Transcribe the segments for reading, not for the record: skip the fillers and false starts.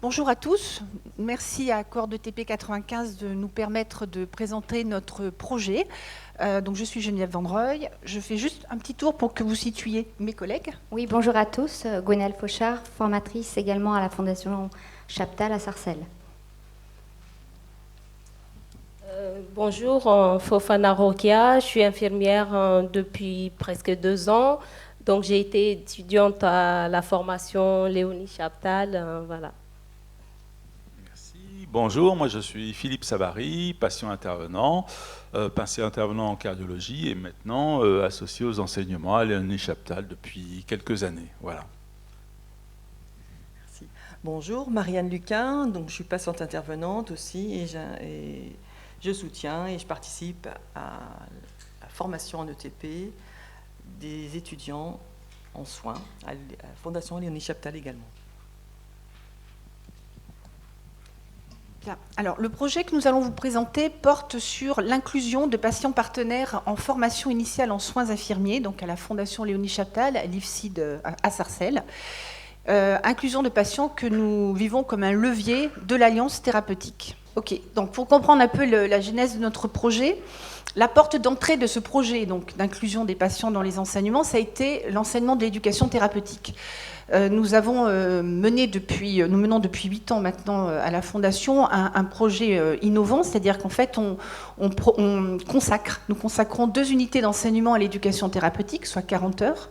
Bonjour à tous, merci à Accord de TP 95 de nous permettre de présenter notre projet. Donc je suis Geneviève Vandreuil, je fais juste un petit tour pour que vous situiez mes collègues. Oui, bonjour à tous, Gwenaëlle Fauchard, formatrice également à la Fondation Chaptal à Sarcelles. Bonjour, Fofana Rokia, je suis infirmière depuis presque 2 ans. Donc j'ai été étudiante à la formation Léonie Chaptal, voilà. Merci. Bonjour, moi je suis Philippe Savary, patient intervenant en cardiologie et maintenant associé aux enseignements à Léonie Chaptal depuis quelques années. Voilà. Merci. Bonjour, Marianne Luquin, donc je suis patiente intervenante aussi et je soutiens et je participe à la formation en ETP des étudiants en soins à la Fondation Léonie Chaptal également. Bien. Alors, le projet que nous allons vous présenter porte sur l'inclusion de patients partenaires en formation initiale en soins infirmiers, donc à la Fondation Léonie Chaptal, à l'IFSID à Sarcelles. Inclusion de patients que nous vivons comme un levier de l'alliance thérapeutique. Ok, donc pour comprendre un peu la genèse de notre projet, la porte d'entrée de ce projet donc d'inclusion des patients dans les enseignements, ça a été l'enseignement de l'éducation thérapeutique. Nous menons depuis 8 ans maintenant à la Fondation un projet innovant, c'est-à-dire qu'en fait nous consacrons 2 unités d'enseignement à l'éducation thérapeutique, soit 40 heures.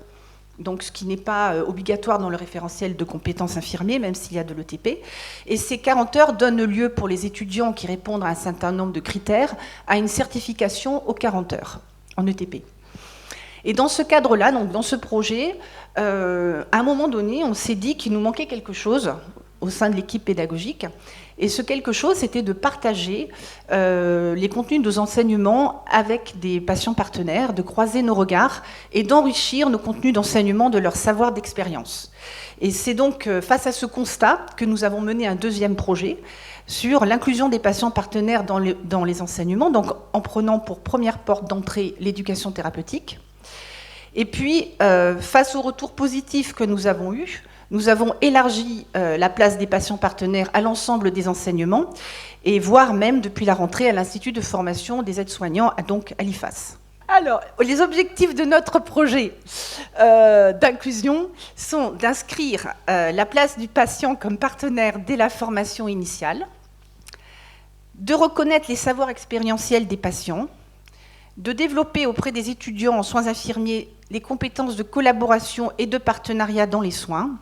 Donc, ce qui n'est pas obligatoire dans le référentiel de compétences infirmiers, même s'il y a de l'ETP. Et ces 40 heures donnent lieu pour les étudiants qui répondent à un certain nombre de critères à une certification aux 40 heures en ETP. Et dans ce cadre-là, donc dans ce projet, à un moment donné, on s'est dit qu'il nous manquait quelque chose au sein de l'équipe pédagogique. Et ce quelque chose, c'était de partager les contenus de nos enseignements avec des patients partenaires, de croiser nos regards et d'enrichir nos contenus d'enseignement de leur savoir d'expérience. Et c'est donc face à ce constat que nous avons mené un deuxième projet sur l'inclusion des patients partenaires dans les enseignements, donc en prenant pour première porte d'entrée l'éducation thérapeutique. Et puis, face aux retours positifs que nous avons eus, nous avons élargi la place des patients partenaires à l'ensemble des enseignements, et voire même depuis la rentrée à l'Institut de formation des aides-soignants, donc à l'IFAS. Alors, les objectifs de notre projet d'inclusion sont d'inscrire la place du patient comme partenaire dès la formation initiale, de reconnaître les savoirs expérientiels des patients, de développer auprès des étudiants en soins infirmiers les compétences de collaboration et de partenariat dans les soins.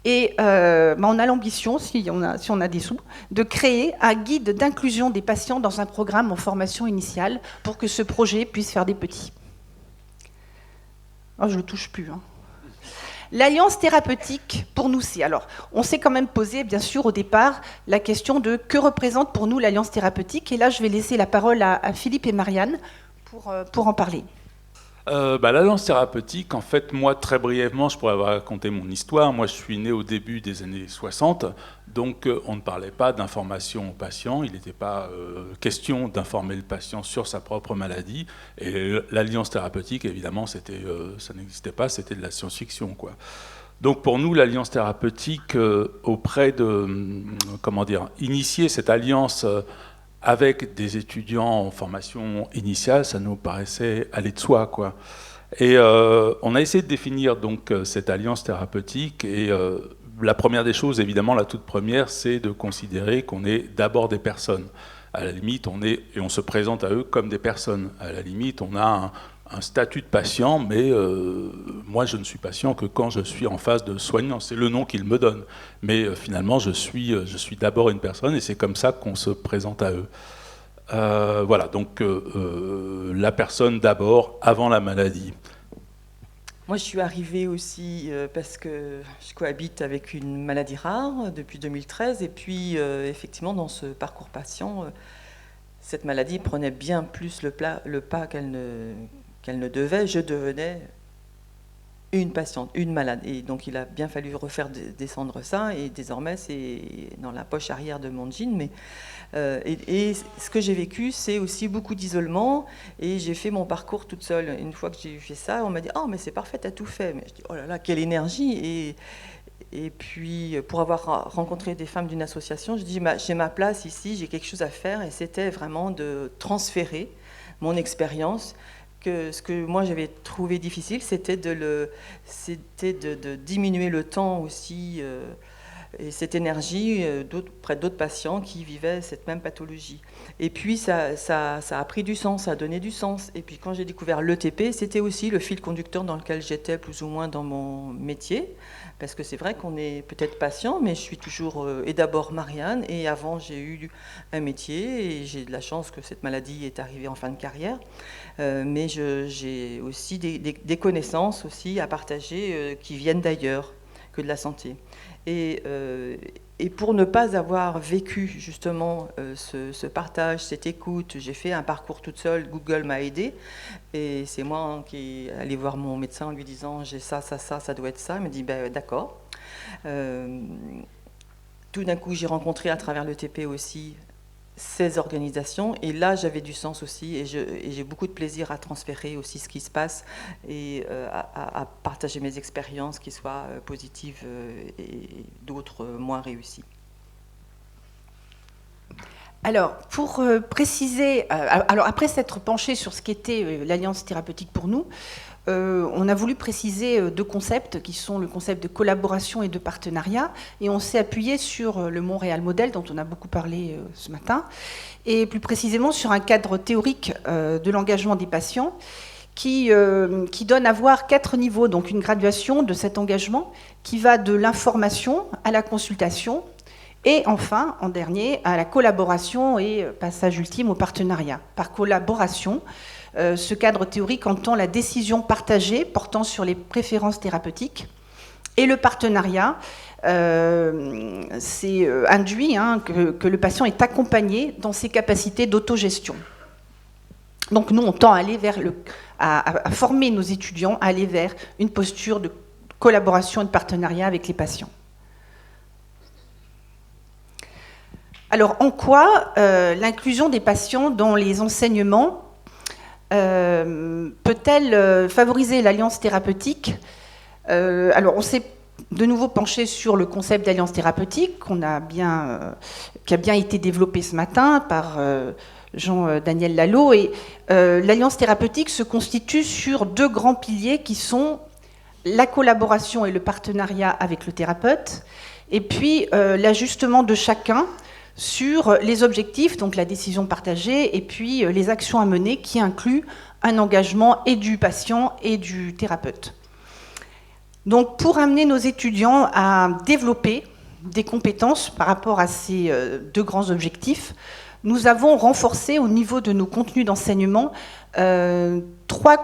Et on a l'ambition, si on a des sous, de créer un guide d'inclusion des patients dans un programme en formation initiale pour que ce projet puisse faire des petits. Oh, je ne touche plus. Hein. L'alliance thérapeutique, pour nous, c'est... Alors, on s'est quand même posé, bien sûr, au départ, la question de que représente pour nous l'alliance thérapeutique. Et là, je vais laisser la parole à Philippe et Marianne pour en parler. L'alliance thérapeutique, en fait, moi, très brièvement, je pourrais raconter mon histoire. Moi, je suis né au début des années 60, donc on ne parlait pas d'information au patient. Il n'était pas question d'informer le patient sur sa propre maladie. Et l'alliance thérapeutique, évidemment, ça n'existait pas, c'était de la science-fiction, quoi. Donc pour nous, l'alliance thérapeutique, auprès de, initier cette alliance avec des étudiants en formation initiale, ça nous paraissait aller de soi, quoi. Et on a essayé de définir donc cette alliance thérapeutique. Et la première des choses, évidemment, la toute première, c'est de considérer qu'on est d'abord des personnes. À la limite, on se présente à eux comme des personnes. À la limite, on a un statut de patient, mais moi, je ne suis patient que quand je suis en phase de soignant. C'est le nom qu'ils me donnent. Mais finalement, je suis d'abord une personne, et c'est comme ça qu'on se présente à eux. Voilà, donc la personne d'abord, avant la maladie. Moi, je suis arrivée aussi parce que je cohabite avec une maladie rare depuis 2013, et puis effectivement, dans ce parcours patient, cette maladie prenait bien plus le pas qu'elle ne devait. Je devenais une patiente, une malade. Et donc, il a bien fallu refaire descendre ça. Et désormais, c'est dans la poche arrière de mon jean. Mais, et ce que j'ai vécu, c'est aussi beaucoup d'isolement. Et j'ai fait mon parcours toute seule. Une fois que j'ai fait ça, on m'a dit « Oh, mais c'est parfait, t'as tout fait ». Mais je dis « Oh là là, quelle énergie !» Et puis, pour avoir rencontré des femmes d'une association, je dis, j'ai ma place ici, j'ai quelque chose à faire. Et c'était vraiment de transférer mon expérience. Ce que moi j'avais trouvé difficile, c'était de diminuer le temps aussi et cette énergie près d'autres patients qui vivaient cette même pathologie. Et puis ça a pris du sens, ça a donné du sens. Et puis quand j'ai découvert l'ETP, c'était aussi le fil conducteur dans lequel j'étais plus ou moins dans mon métier. Parce que c'est vrai qu'on est peut-être patient, mais je suis toujours, et d'abord Marianne, et avant j'ai eu un métier, et j'ai de la chance que cette maladie est arrivée en fin de carrière. Mais j'ai aussi des connaissances aussi à partager qui viennent d'ailleurs que de la santé. Et pour ne pas avoir vécu justement ce partage, cette écoute, j'ai fait un parcours toute seule, Google m'a aidée, et c'est moi qui est allé voir mon médecin en lui disant j'ai ça doit être ça. Il m'a dit ben, d'accord. Tout d'un coup j'ai rencontré à travers l'ETP aussi ces organisations, et là j'avais du sens aussi, et j'ai beaucoup de plaisir à transférer aussi ce qui se passe et à partager mes expériences qui soient positives et d'autres moins réussies. Alors, pour préciser, alors après s'être penché sur ce qu'était l'Alliance thérapeutique pour nous, on a voulu préciser deux concepts qui sont le concept de collaboration et de partenariat, et on s'est appuyé sur le Montréal Model dont on a beaucoup parlé ce matin, et plus précisément sur un cadre théorique de l'engagement des patients qui donne à voir 4 niveaux, donc une graduation de cet engagement qui va de l'information à la consultation, et enfin, en dernier, à la collaboration et passage ultime au partenariat. Par collaboration, ce cadre théorique entend la décision partagée portant sur les préférences thérapeutiques, et le partenariat, c'est induit que le patient est accompagné dans ses capacités d'autogestion. Donc nous, on tend à aller vers à former nos étudiants à aller vers une posture de collaboration et de partenariat avec les patients. Alors, en quoi l'inclusion des patients dans les enseignements peut-elle favoriser l'alliance thérapeutique ? Alors, on s'est de nouveau penché sur le concept d'alliance thérapeutique qui a bien été développé ce matin par Jean-Daniel Lalo. Et l'alliance thérapeutique se constitue sur 2 grands piliers qui sont la collaboration et le partenariat avec le thérapeute, et puis l'ajustement de chacun sur les objectifs, donc la décision partagée, et puis les actions à mener qui incluent un engagement et du patient et du thérapeute. Donc pour amener nos étudiants à développer des compétences par rapport à ces 2 grands objectifs, nous avons renforcé au niveau de nos contenus d'enseignement 3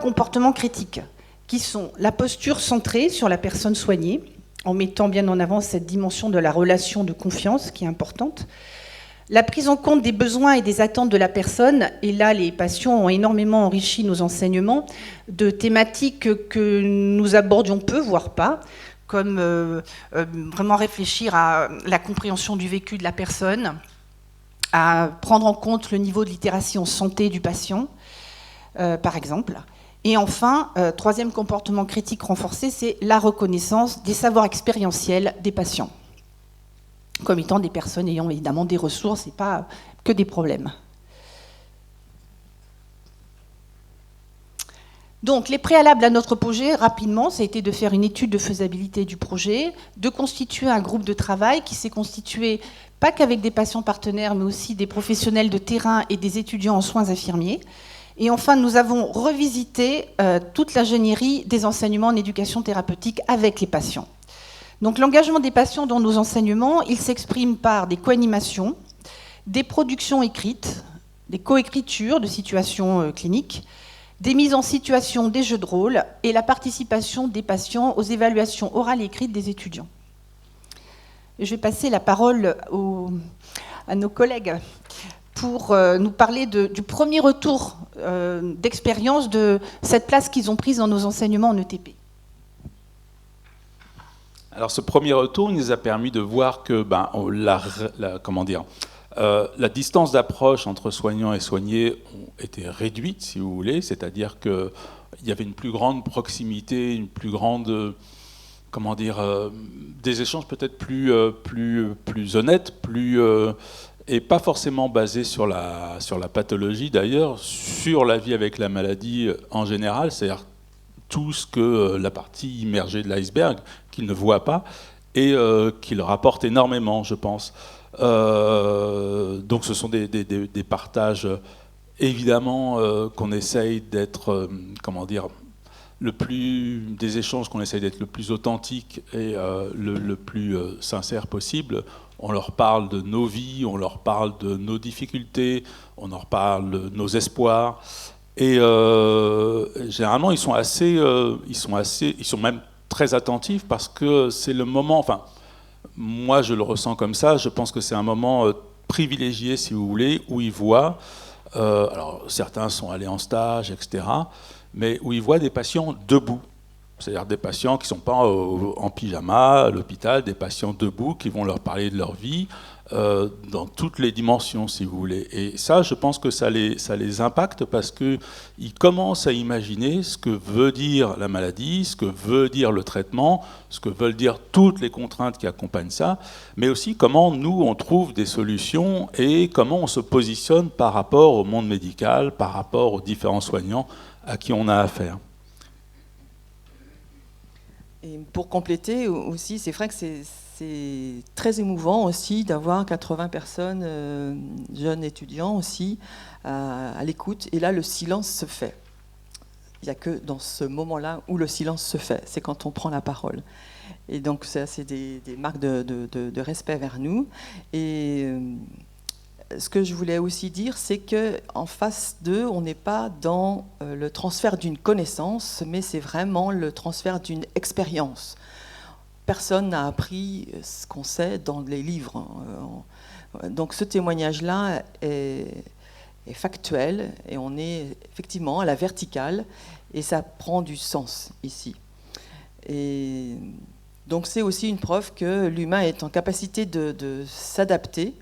comportements critiques, qui sont la posture centrée sur la personne soignée, en mettant bien en avant cette dimension de la relation de confiance qui est importante, la prise en compte des besoins et des attentes de la personne, et là les patients ont énormément enrichi nos enseignements de thématiques que nous abordions peu, voire pas, comme vraiment réfléchir à la compréhension du vécu de la personne, à prendre en compte le niveau de littératie en santé du patient, par exemple. Et enfin, 3e comportement critique renforcé, c'est la reconnaissance des savoirs expérientiels des patients, comme étant des personnes ayant évidemment des ressources et pas que des problèmes. Donc, les préalables à notre projet, rapidement, ça a été de faire une étude de faisabilité du projet, de constituer un groupe de travail qui s'est constitué pas qu'avec des patients partenaires, mais aussi des professionnels de terrain et des étudiants en soins infirmiers. Et enfin, nous avons revisité toute l'ingénierie des enseignements en éducation thérapeutique avec les patients. Donc l'engagement des patients dans nos enseignements, il s'exprime par des co-animations, des productions écrites, des coécritures de situations cliniques, des mises en situation des jeux de rôle et la participation des patients aux évaluations orales et écrites des étudiants. Je vais passer la parole à nos collègues pour nous parler du premier retour d'expérience de cette place qu'ils ont prise dans nos enseignements en ETP. Alors ce premier retour nous a permis de voir que la distance d'approche entre soignants et soignés était réduite, si vous voulez, c'est-à-dire qu'il y avait une plus grande proximité, une plus grande comment dire, des échanges peut-être plus honnêtes, et pas forcément basés sur la pathologie d'ailleurs, sur la vie avec la maladie en général, c'est-à-dire tout ce que la partie immergée de l'iceberg qu'ils ne voient pas et qui leur apporte énormément, je pense. Donc ce sont des partages, évidemment, qu'on essaye d'être, comment dire, des échanges qu'on essaye d'être le plus authentique et le plus sincère possible. On leur parle de nos vies, on leur parle de nos difficultés, on leur parle de nos espoirs. Et généralement, ils sont même très attentifs parce que c'est le moment. Enfin, moi, je le ressens comme ça. Je pense que c'est un moment privilégié, si vous voulez, où ils voient. Alors, certains sont allés en stage, etc. Mais où ils voient des patients debout. C'est-à-dire des patients qui ne sont pas en pyjama à l'hôpital, des patients debout qui vont leur parler de leur vie dans toutes les dimensions, si vous voulez. Et ça, je pense que ça les impacte parce qu'ils commencent à imaginer ce que veut dire la maladie, ce que veut dire le traitement, ce que veulent dire toutes les contraintes qui accompagnent ça, mais aussi comment nous, on trouve des solutions et comment on se positionne par rapport au monde médical, par rapport aux différents soignants à qui on a affaire. Et pour compléter aussi, c'est vrai que c'est très émouvant aussi d'avoir 80 personnes, jeunes étudiants aussi, à l'écoute. Et là, le silence se fait. Il n'y a que dans ce moment-là où le silence se fait. C'est quand on prend la parole. Et donc, ça, c'est des marques de respect vers nous. Et ce que je voulais aussi dire, c'est qu'en face d'eux, on n'est pas dans le transfert d'une connaissance, mais c'est vraiment le transfert d'une expérience. Personne n'a appris ce qu'on sait dans les livres. Donc ce témoignage-là est factuel et on est effectivement à la verticale et ça prend du sens ici. Et donc c'est aussi une preuve que l'humain est en capacité de s'adapter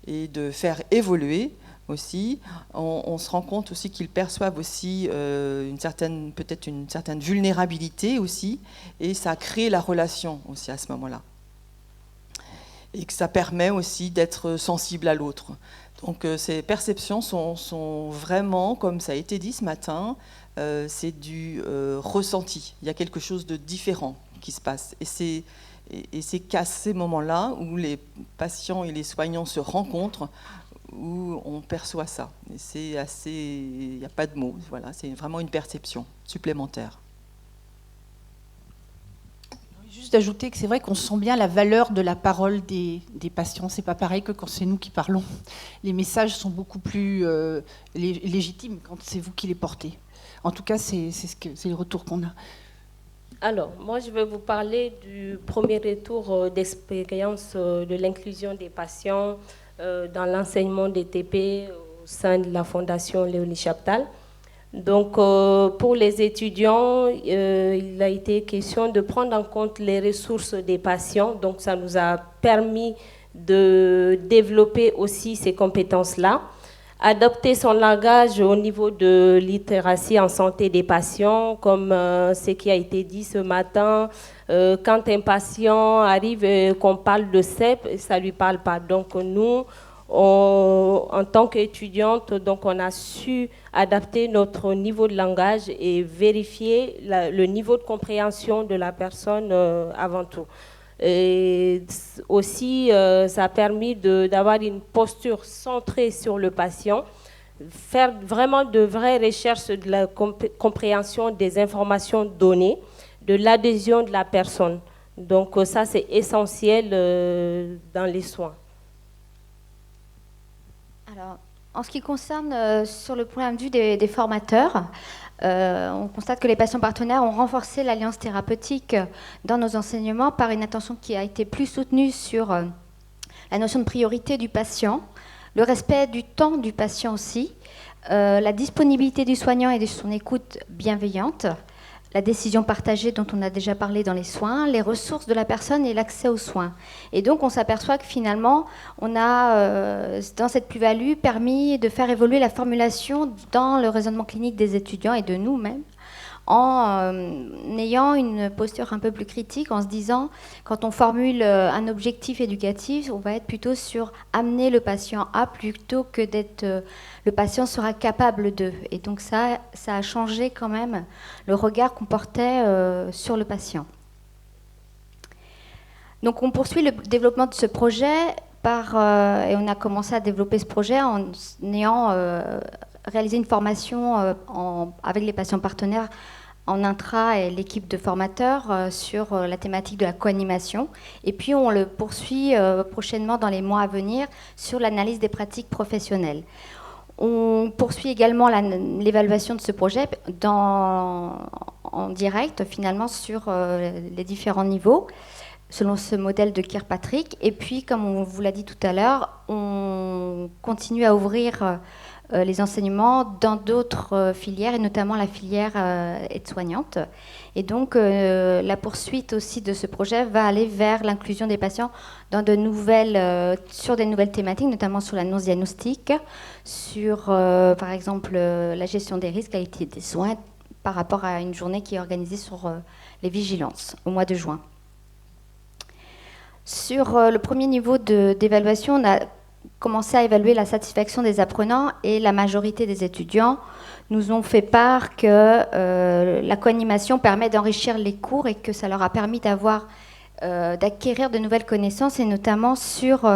et de faire évoluer aussi. On se rend compte aussi qu'ils perçoivent aussi peut-être une certaine vulnérabilité aussi, et ça crée la relation aussi à ce moment-là. Et que ça permet aussi d'être sensible à l'autre. Donc ces perceptions sont vraiment, comme ça a été dit ce matin, c'est du ressenti. Il y a quelque chose de différent qui se passe. Et c'est qu'à ces moments-là où les patients et les soignants se rencontrent, où on perçoit ça. Et c'est assez, il n'y a pas de mots. Voilà, c'est vraiment une perception supplémentaire. Juste d'ajouter que c'est vrai qu'on sent bien la valeur de la parole des patients. C'est pas pareil que quand c'est nous qui parlons. Les messages sont beaucoup plus légitimes quand c'est vous qui les portez. En tout cas, c'est le retour qu'on a. Alors, moi, je vais vous parler du premier retour d'expérience de l'inclusion des patients dans l'enseignement des TP au sein de la Fondation Léonie Chaptal. Donc, pour les étudiants, il a été question de prendre en compte les ressources des patients. Donc, ça nous a permis de développer aussi ces compétences-là. Adopter son langage au niveau de littératie en santé des patients, comme ce qui a été dit ce matin. Quand un patient arrive et qu'on parle de CEP, ça ne lui parle pas. Donc nous, en tant qu'étudiante, donc on a su adapter notre niveau de langage et vérifier le niveau de compréhension de la personne avant tout. Et aussi, ça a permis d'avoir une posture centrée sur le patient, faire vraiment de vraies recherches de la compréhension des informations données, de l'adhésion de la personne. Donc ça, c'est essentiel dans les soins. Alors, en ce qui concerne sur le point de vue des formateurs, on constate que les patients partenaires ont renforcé l'alliance thérapeutique dans nos enseignements par une attention qui a été plus soutenue sur la notion de priorité du patient, le respect du temps du patient aussi, la disponibilité du soignant et de son écoute bienveillante, la décision partagée dont on a déjà parlé dans les soins, les ressources de la personne et l'accès aux soins. Et donc on s'aperçoit que finalement, on a, dans cette plus-value, permis de faire évoluer la formulation dans le raisonnement clinique des étudiants et de nous-mêmes, en ayant une posture un peu plus critique, en se disant, quand on formule un objectif éducatif, on va être plutôt sur amener le patient à, plutôt que d'être le patient sera capable de. Et donc ça a changé quand même le regard qu'on portait sur le patient. Donc on poursuit le développement de ce projet et on a commencé à développer ce projet en ayant réalisé une formation avec les patients partenaires en intra et l'équipe de formateurs sur la thématique de la co-animation. Et puis on le poursuit prochainement dans les mois à venir sur l'analyse des pratiques professionnelles. On poursuit également l'évaluation de ce projet en direct, finalement, sur les différents niveaux, selon ce modèle de Kirkpatrick. Et puis, comme on vous l'a dit tout à l'heure, on continue à ouvrir les enseignements dans d'autres filières, et notamment la filière aide-soignante. Et donc, la poursuite aussi de ce projet va aller vers l'inclusion des patients dans sur des nouvelles thématiques, notamment sur l'annonce diagnostique, sur, par exemple, la gestion des risques, qualité des soins, par rapport à une journée qui est organisée sur les vigilances au mois de juin. Sur le premier niveau d'évaluation, on a commencé à évaluer la satisfaction des apprenants, et la majorité des étudiants nous ont fait part que la co-animation permet d'enrichir les cours et que ça leur a permis d'acquérir de nouvelles connaissances, et notamment sur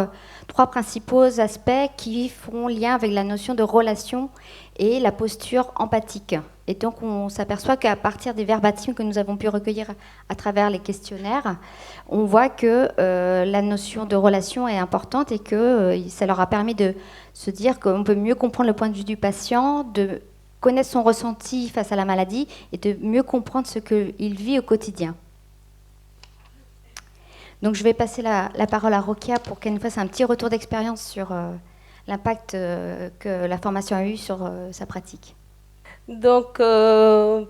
3 principaux aspects qui font lien avec la notion de relation et la posture empathique. Et donc on s'aperçoit qu'à partir des verbatims que nous avons pu recueillir à travers les questionnaires, on voit que la notion de relation est importante, et que ça leur a permis de se dire qu'on peut mieux comprendre le point de vue du patient, de connaître son ressenti face à la maladie, et de mieux comprendre ce qu'il vit au quotidien. Donc je vais passer la parole à Rokia pour qu'elle nous fasse un petit retour d'expérience sur l'impact que la formation a eu sur sa pratique. Donc,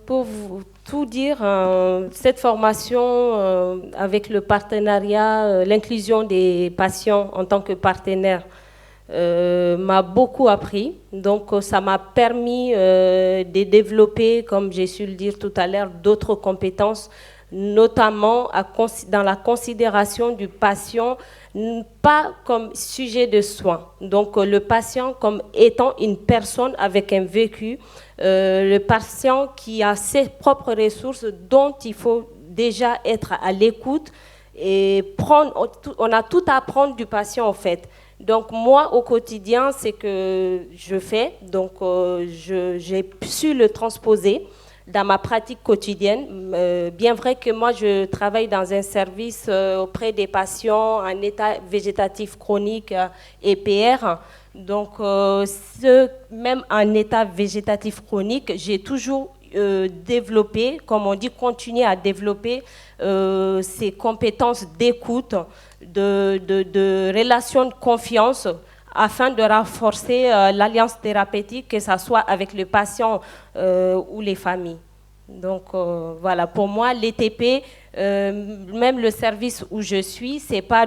pour vous tout dire, cette formation avec le partenariat, l'inclusion des patients en tant que partenaire m'a beaucoup appris. Donc, ça m'a permis de développer, comme j'ai su le dire tout à l'heure, d'autres compétences, notamment dans la considération du patient, pas comme sujet de soins. Donc, le patient comme étant une personne avec un vécu, le patient qui a ses propres ressources dont il faut déjà être à l'écoute et on a tout à apprendre du patient en fait. Donc moi au quotidien, c'est que je fais, donc j'ai su le transposer dans ma pratique quotidienne. Bien vrai que moi je travaille dans un service auprès des patients en état végétatif chronique EPR. Donc, même en état végétatif chronique, j'ai toujours développé, comme on dit, continué à développer ces compétences d'écoute, de relation de confiance, afin de renforcer l'alliance thérapeutique, que ce soit avec le patient ou les familles. Donc, voilà, pour moi, l'ETP, même le service où je suis, ce n'est pas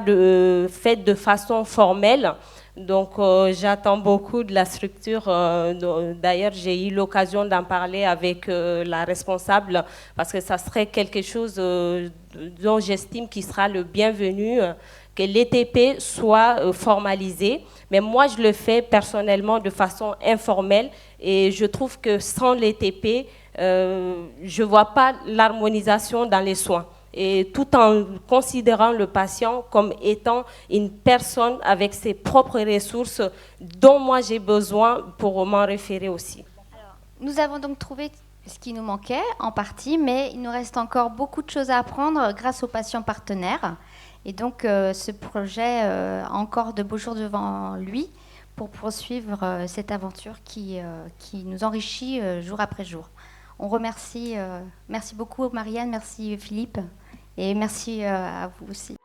fait de façon formelle. Donc, j'attends beaucoup de la structure. D'ailleurs, j'ai eu l'occasion d'en parler avec la responsable, parce que ça serait quelque chose dont j'estime qu'il sera le bienvenu, que l'ETP soit formalisé. Mais moi, je le fais personnellement de façon informelle, et je trouve que sans l'ETP, je ne vois pas l'harmonisation dans les soins. Et tout en considérant le patient comme étant une personne avec ses propres ressources dont moi j'ai besoin pour m'en référer aussi. Alors, nous avons donc trouvé ce qui nous manquait en partie, mais il nous reste encore beaucoup de choses à apprendre grâce aux patients partenaires. Et donc ce projet a encore de beaux jours devant lui pour poursuivre cette aventure qui nous enrichit jour après jour. On remercie, merci beaucoup Marianne, merci Philippe, et merci à vous aussi.